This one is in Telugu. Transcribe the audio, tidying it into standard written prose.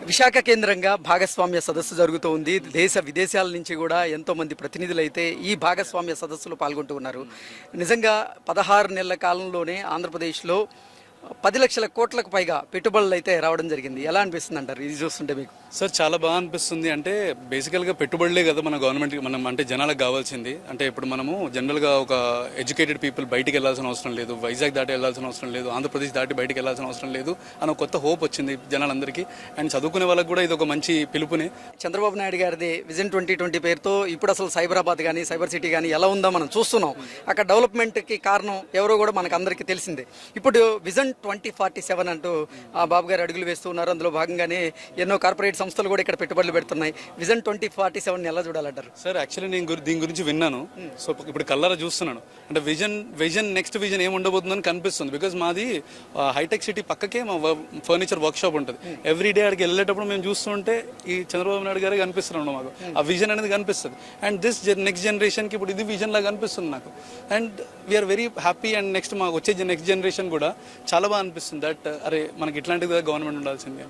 విశాఖ కేంద్రంగా భాగస్వామ్య సదస్సు జరుగుతూ ఉంది. దేశ విదేశాల నుంచి కూడా ఎంతోమంది ప్రతినిధులు అయితే ఈ భాగస్వామ్య సదస్సులో పాల్గొంటూ ఉన్నారు. నిజంగా 16 నెలల కాలంలోనే ఆంధ్రప్రదేశ్లో 10 లక్షల కోట్లకు పైగా పెట్టుబడులు అయితే రావడం జరిగింది. ఎలా అనిపిస్తుంది అంటారు ఇది చూస్తుంటే మీకు? సార్ చాలా బాగా అనిపిస్తుంది. అంటే బేసికల్గా పెట్టుబడులే కదా మన గవర్నమెంట్కి మనం అంటే జనాలకు కావాల్సింది. అంటే ఇప్పుడు మనము జనరల్గా ఒక ఎడ్యుకేటెడ్ పీపుల్ బయటికి వెళ్ళాల్సిన అవసరం లేదు, వైజాగ్ దాటి వెళ్ళాల్సిన అవసరం లేదు, ఆంధ్రప్రదేశ్ దాటి బయటికి వెళ్ళాల్సిన అవసరం లేదు అని ఒక కొత్త హోప్ వచ్చింది జనాలందరికీ. అండ్ చదువుకునే వాళ్ళకి కూడా ఇది ఒక మంచి పిలుపుని. చంద్రబాబు నాయుడు గారిది విజన్ 2020 పేరుతో ఇప్పుడు అసలు సైబరాబాద్ కానీ సైబర్ సిటీ కానీ ఎలా ఉందో మనం చూస్తున్నాం. అక్కడ డెవలప్మెంట్కి కారణం ఎవరో కూడా మనకు అందరికీ తెలిసిందే. ఇప్పుడు విజన్ 2047 అంటూ బాబు గారు అడుగులు వేస్తూ ఉన్నారు. అందులో భాగంగానే ఎన్నో కార్పొరేట్ సంస్థలు కూడా ఇక్కడ పెట్టుబడులు పెడుతున్నాయి. విజన్ 2047 ఎలా చూడాలంటారు? సార్ యాక్చువల్లీ నేను దీని గురించి విన్నాను. సో ఇప్పుడు కళ్ళారా చూస్తున్నాను. అంటే నెక్స్ట్ విజన్ ఏమి ఉండబోతుందని కనిపిస్తుంది. బికాజ్ మాది హైటెక్ సిటీ పక్కకే మా ఫర్నిచర్ వర్క్ షాప్ ఉంటుంది. ఎవ్రీ డే అక్కడికి వెళ్ళేటప్పుడు మేము చూస్తుంటే ఈ చంద్రబాబు నాయుడు గారే కనిపిస్తున్నాడు మాకు. ఆ విజన్ అనేది కనిపిస్తుంది. అండ్ దిస్ నెక్స్ట్ జనరేషన్కి ఇప్పుడు ఇది విజన్ లాగా కనిపిస్తుంది నాకు. And we are very happy. And next మాకు వచ్చే నెక్స్ట్ జనరేషన్ కూడా చాలా బాగా అనిపిస్తుంది దట్ అరే మనకి ఇట్లాంటిది గవర్నమెంట్ ఉండాల్సింది.